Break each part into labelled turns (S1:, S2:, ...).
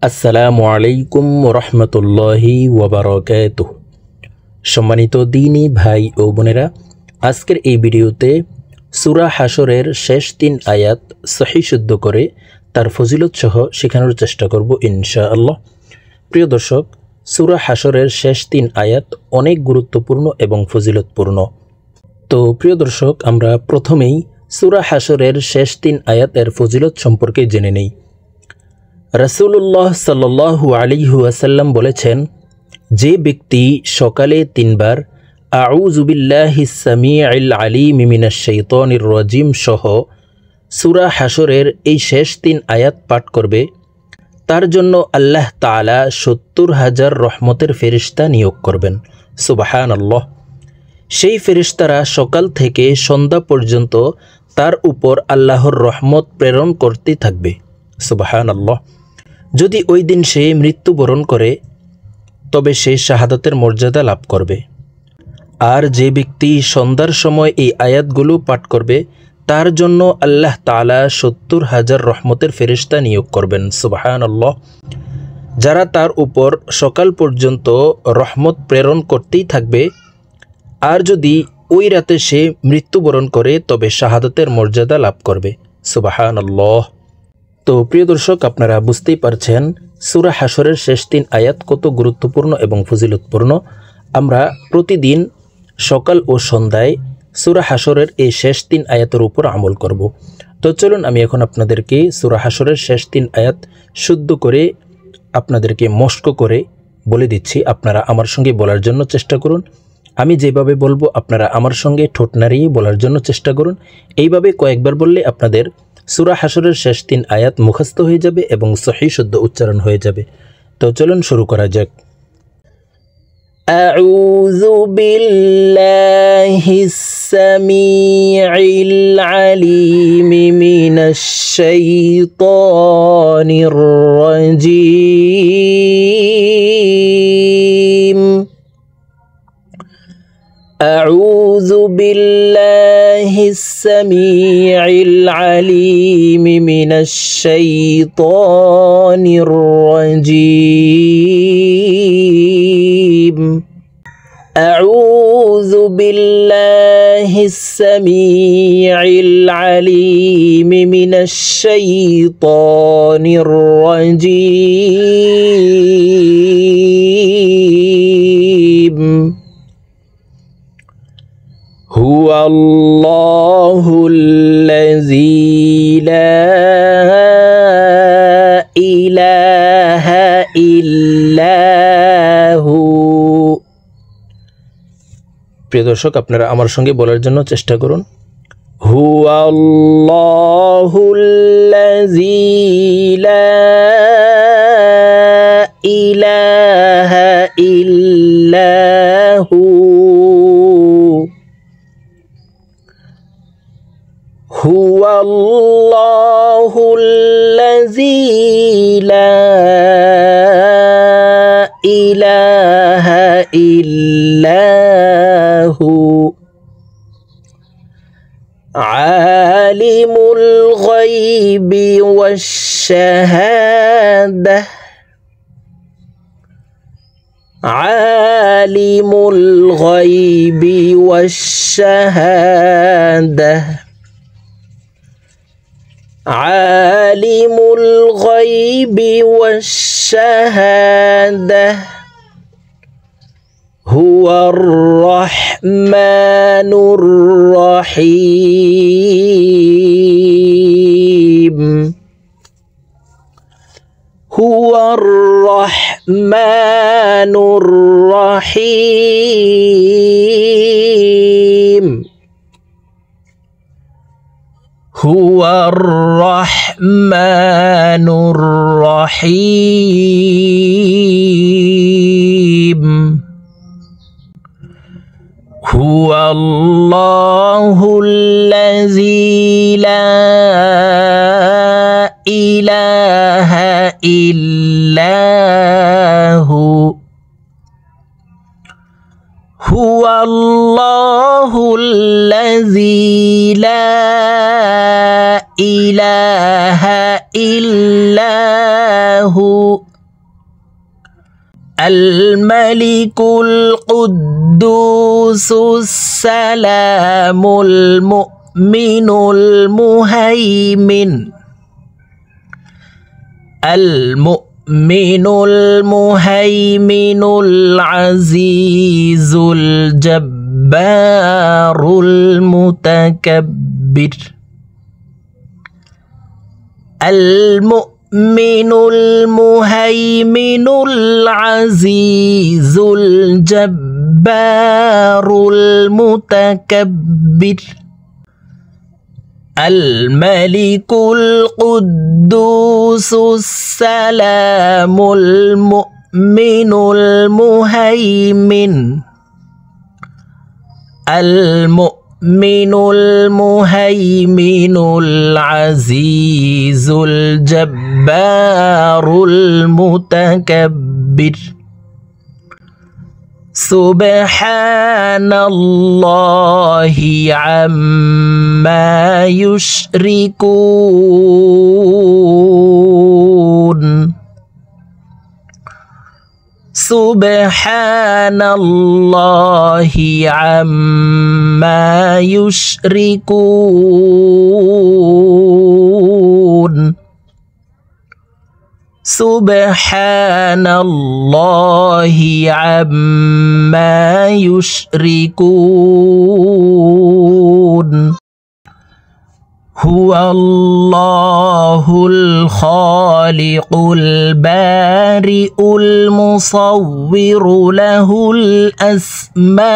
S1: আসসালামু আলাইকুম রহমতুল্লাহি ওয়াবারাকাতুহ। সম্মানিত দ্বীনী ভাই ও বোনেরা, আজকের এই ভিডিওতে সূরা হাশরের শেষ 3 আয়াত সহিহ শুদ্ধ করে তার ফজিলত সহ শেখানোর চেষ্টা করব ইনশাআল্লাহ। প্রিয় দর্শক, সূরা হাশরের শেষ 3 আয়াত অনেক গুরুত্বপূর্ণ এবং ফজিলতপূর্ণ। তো প্রিয় দর্শক, আমরা প্রথমেই সূরা হাশরের শেষ 3 আয়াতের ফজিলত সম্পর্কে জেনে নেই। রাসূলুল্লাহ সাল্লাল্লাহু আলাইহি ওয়াসাল্লাম বলেছেন, যে ব্যক্তি সকালে 3 বার আউযু বিল্লাহিস সামিউল আলিম মিনাশ শাইতানির রাজিম সহ সূরা হাশরের এই শেষ 3 আয়াত পাঠ করবে, তার জন্য আল্লাহ তাআলা ৭০,০০০ রহমতের ফেরেশতা নিয়োগ করবেন। সুবহানাল্লাহ। সেই ফেরেশতারা সকাল থেকে সন্ধ্যা পর্যন্ত তার উপর আল্লাহর রহমত প্রেরণ করতে থাকবে। সুবহানাল্লাহ। যদি ওই দিন সে মৃত্যুবরণ করে তবে সে শাহাদাতের মর্যাদা লাভ করবে। আর যে ব্যক্তি সন্ধ্যার সময় এই আয়াতগুলো পাঠ করবে, তার জন্য আল্লাহ তাআলা ৭০,০০০ রহমতের ফেরেশতা নিয়োগ করবেন। সুবহানাল্লাহ। যারা তার উপর সকাল পর্যন্ত রহমত প্রেরণ করতেই থাকবে। আর যদি ওই রাতে সে মৃত্যুবরণ করে তবে শাহাদাতের মর্যাদা লাভ করবে। সুবহানাল্লাহ। তো প্রিয় দর্শক, আপনারা বুঝতেই পারছেন সূরা হাশরের শেষ 3 আয়াত কত গুরুত্বপূর্ণ এবং ফজিলতপূর্ণ। আমরা প্রতিদিন সকাল ও সন্ধ্যায় সূরা হাশরের এই শেষ 3 আয়াতের উপর আমল করব। তো চলুন আমি এখন আপনাদেরকে সূরা হাশরের শেষ 3 আয়াত শুদ্ধ করে আপনাদেরকে মস্ক করে বলে দিচ্ছি। আপনারা আমার সঙ্গে বলার জন্য চেষ্টা করুন। আমি যেভাবে বলবো আপনারা আমার সঙ্গে ঠোঁট নাড়িয়ে বলার জন্য চেষ্টা করুন। এইভাবে কয়েকবার বললে আপনাদের সূরা হাশরের শেষ 3 আয়াত মুখস্থ হয়ে যাবে এবং সহিহ শুদ্ধ উচ্চারণ হয়ে যাবে। তো চলুন শুরু করা যাক। আউযু বিল্লাহিস সামিউল আলিম মিনাশ শাইতানির রাজিম। أعوذ بالله السميع العليم من الشيطان الرجيم. أعوذ بالله السميع العليم من الشيطان الرجيم. هو الله الذي لا إله إلا هو। প্রিয় দর্শক, আপনারা আমার সঙ্গে বলার জন্য চেষ্টা করুন। هو الله الذي لا إله إلا هو. هو الله الذي لا إله إلا هو. عالم الغيب والشهادة. عالم الغيب والشهادة. عالم الغيب والشهادة هو الرحمن الرحيم. هو الرحمن الرحيم. هو الرحمن الرحيم. هو الله الذي لا إله إلا هو. هو الله الذي لا إله إلا هو الملك القدوس السلام المؤمن المهيمن المهيمن العزيز الجبار المتكبر المؤمن المهيمن العزيز الجبار المتكبر الملك القدوس السلام المؤمن المهيمن المهيمن العزيز الجبار المتكبر سبحان الله عما يشركون سبحان الله عما يشركون سبحان الله عما يشركون هو الله الخالق البارئ المصور له الأسماء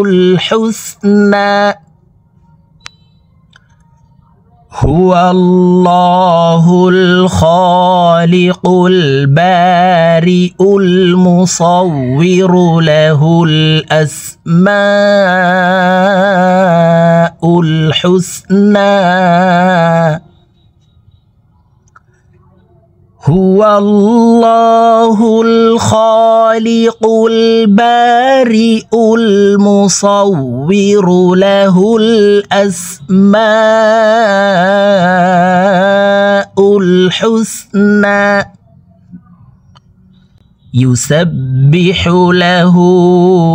S1: الحسنى هو الله الخالق البارئ المصور له الأسماء الحسنى هو الله الخالق البارئ المصور له الأسماء الحسنى يسبح له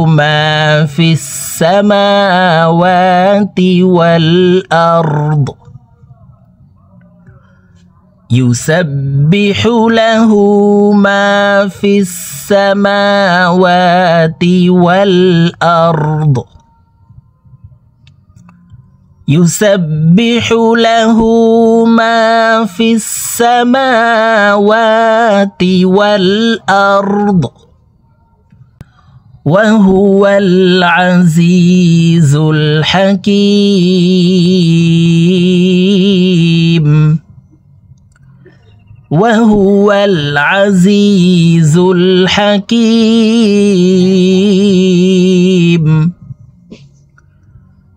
S1: ما في السماوات والأرض يسبح له ما في السماوات والأرض يسبح له ما في السماوات والأرض وهو العزيز الحكيم وهو العزيز الحكيم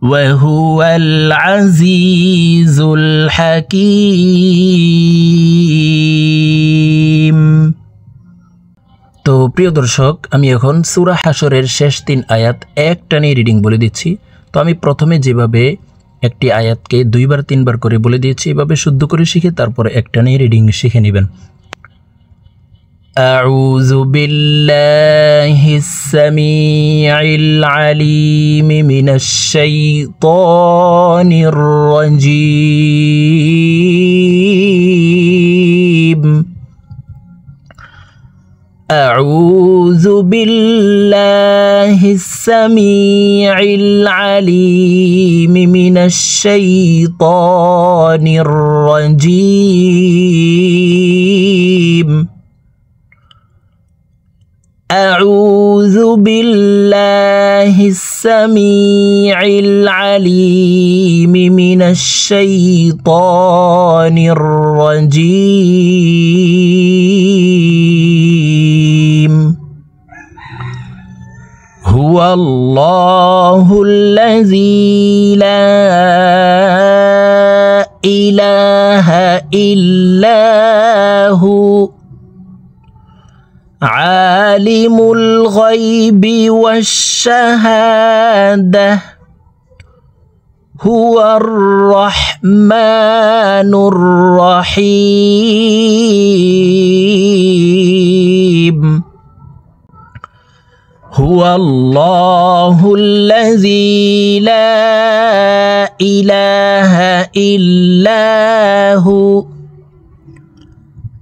S1: وهو العزيز الحكيم। তো প্রিয় দর্শক, আমি এখন সূরা হাশরের শেষ 3 আয়াত একটানে রিডিং বলে দিচ্ছি। তো আমি প্রথমে যেভাবে একটি আয়াতকে 2বার 3বার করে বলে দিয়েছি, এভাবে শুদ্ধ করে শিখে তারপরে একটানে রিডিং শিখে নেবেন। আউযু বিল্লাহিস সামিউল আলিম মিনাশ শাইতানির রাজীম أعوذ بالله السميع العليم من الشيطان الرجيم أعوذ بالله السميع العليم من الشيطان الرجيم هو الله الذي لا إله إلا هو عالم الغيب والشهادة هو الرحمن الرحيم हुवल्लाहु الذي لا إله إلا هو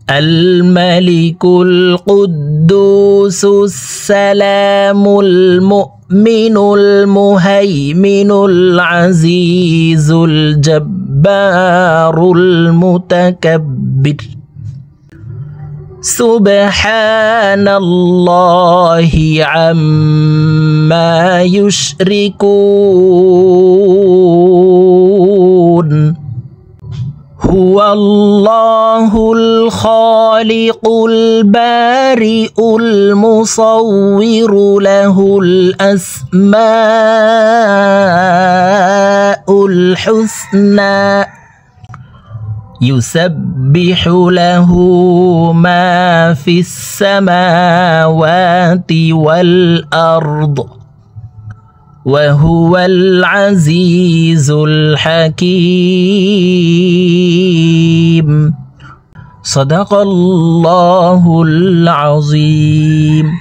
S1: الملك القدوس السلام المؤمن المهيمن العزيز الجبار المتكبر سبحان الله عما يشركون هو الله الخالق البارئ المصور له الأسماء الحسنى يسبح له ما في السماوات والأرض وهو العزيز الحكيم صدق الله العظيم.